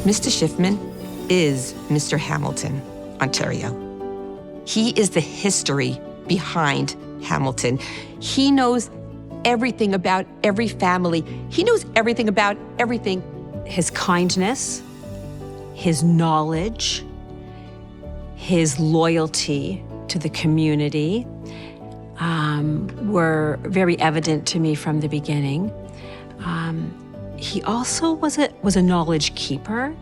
Mr. Shiffman is Mr. Hamilton, Ontario. He is the history behind Hamilton. He knows everything about every family. He knows everything about everything. His kindness, his knowledge, his loyalty to the community were very evident to me from the beginning. He also was a knowledge keeper.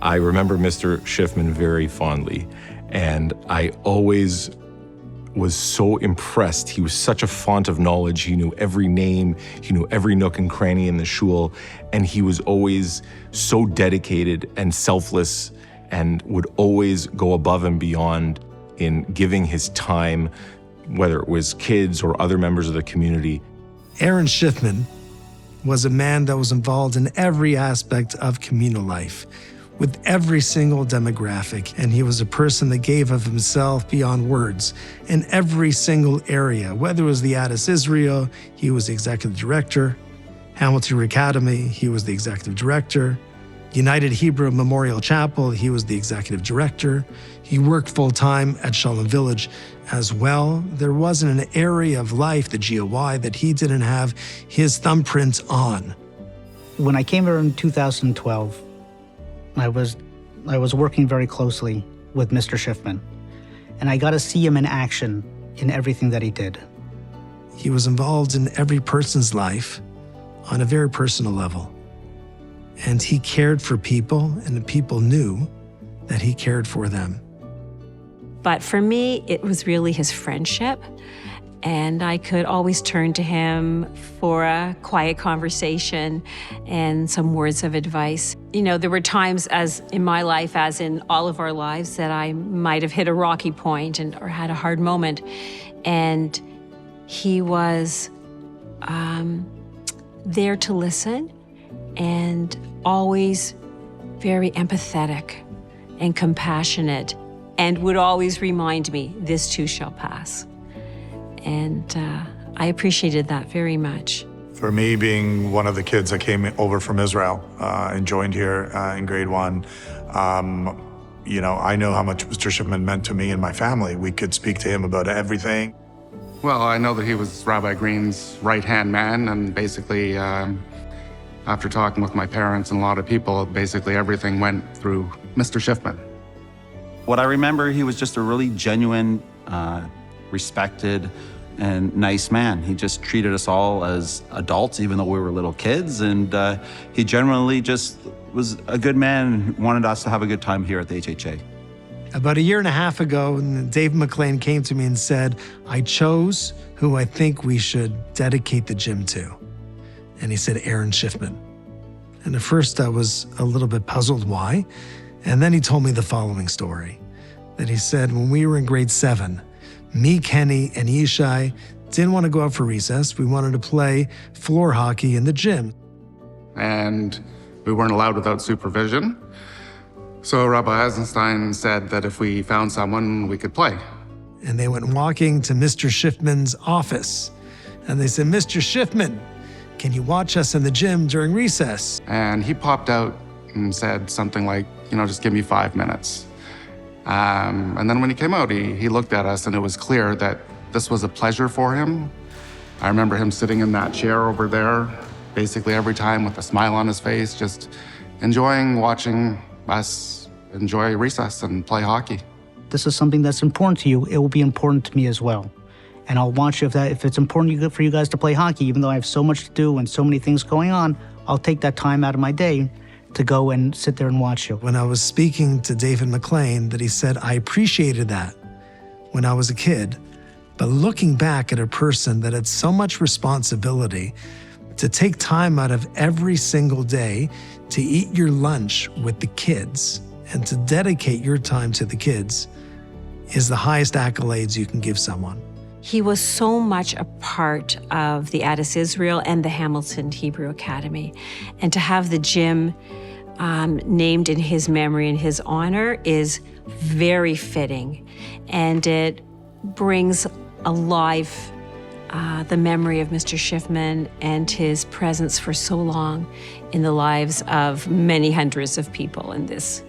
I remember Mr. Shiffman very fondly, and I always was so impressed. He was such a font of knowledge. He knew every name, he knew every nook and cranny in the shul, and he was always so dedicated and selfless and would always go above and beyond in giving his time, whether it was kids or other members of the community. Aaron Shiffman was a man that was involved in every aspect of communal life, with every single demographic, and he was a person that gave of himself beyond words in every single area. Whether it was the Addis Israel, he was the executive director. Hamilton Academy, he was the executive director. United Hebrew Memorial Chapel, he was the executive director. He worked full-time at Shalom Village as well. There wasn't an area of life, the GOY, that he didn't have his thumbprint on. When I came here in 2012, I was working very closely with Mr. Shiffman, and I got to see him in action in everything that he did. He was involved in every person's life on a very personal level. And he cared for people, and the people knew that he cared for them. But for me, it was really his friendship. And I could always turn to him for a quiet conversation and some words of advice. You know, there were times, as in my life, as in all of our lives, that I might have hit a rocky point or had a hard moment. And he was there to listen and always very empathetic and compassionate, and would always remind me, this too shall pass. And I appreciated that very much. For me, being one of the kids that came over from Israel and joined here in grade 1, you know, I know how much Mr. Shiffman meant to me and my family. We could speak to him about everything. Well, I know that he was Rabbi Green's right-hand man, and basically, after talking with my parents and a lot of people, basically everything went through Mr. Shiffman. What I remember, he was just a really genuine, respected and nice man. He just treated us all as adults, even though we were little kids, and he generally just was a good man and wanted us to have a good time here at the HHA. About a year and a half ago, Dave McLean came to me and said, I chose who I think we should dedicate the gym to. And he said, Aaron Shiffman. And at first I was a little bit puzzled why. And then he told me the following story, that he said, when we were in grade 7, me, Kenny, and Yishai didn't want to go out for recess. We wanted to play floor hockey in the gym. And we weren't allowed without supervision. So Rabbi Eisenstein said that if we found someone, we could play. And they went walking to Mr. Shiffman's office. And they said, Mr. Shiffman, can you watch us in the gym during recess? And he popped out and said something like, you know, just give me 5 minutes. And then when he came out, he looked at us, and it was clear that this was a pleasure for him. I remember him sitting in that chair over there, basically every time with a smile on his face, just enjoying watching us enjoy recess and play hockey. This is something that's important to you. It will be important to me as well. And I'll watch if it's important for you guys to play hockey, even though I have so much to do and so many things going on, I'll take that time out of my day to go and sit there and watch you. When I was speaking to David McLean, that he said, I appreciated that when I was a kid, but looking back at a person that had so much responsibility to take time out of every single day to eat your lunch with the kids and to dedicate your time to the kids is the highest accolades you can give someone. He was so much a part of the Addis Israel and the Hamilton Hebrew Academy. And to have the gym named in his memory and his honor is very fitting. And it brings alive the memory of Mr. Shiffman and his presence for so long in the lives of many hundreds of people in this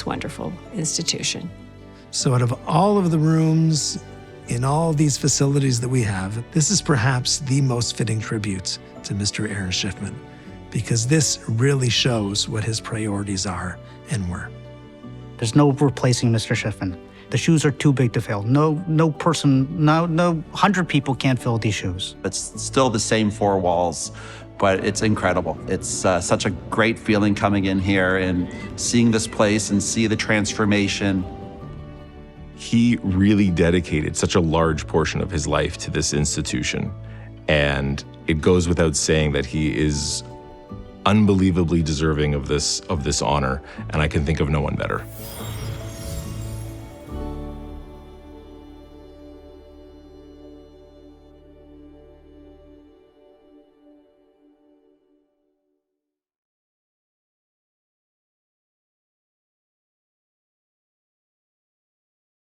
wonderful institution. So out of all of the rooms in all these facilities that we have, this is perhaps the most fitting tribute to Mr. Aaron Shiffman, because this really shows what his priorities are and were. There's no replacing Mr. Shiffman. The shoes are too big to fill. No 100 people can't fill these shoes. It's still the same four walls, but it's incredible. It's such a great feeling coming in here and seeing this place and see the transformation. He really dedicated such a large portion of his life to this institution. And it goes without saying that he is unbelievably deserving of this honor, and I can think of no one better.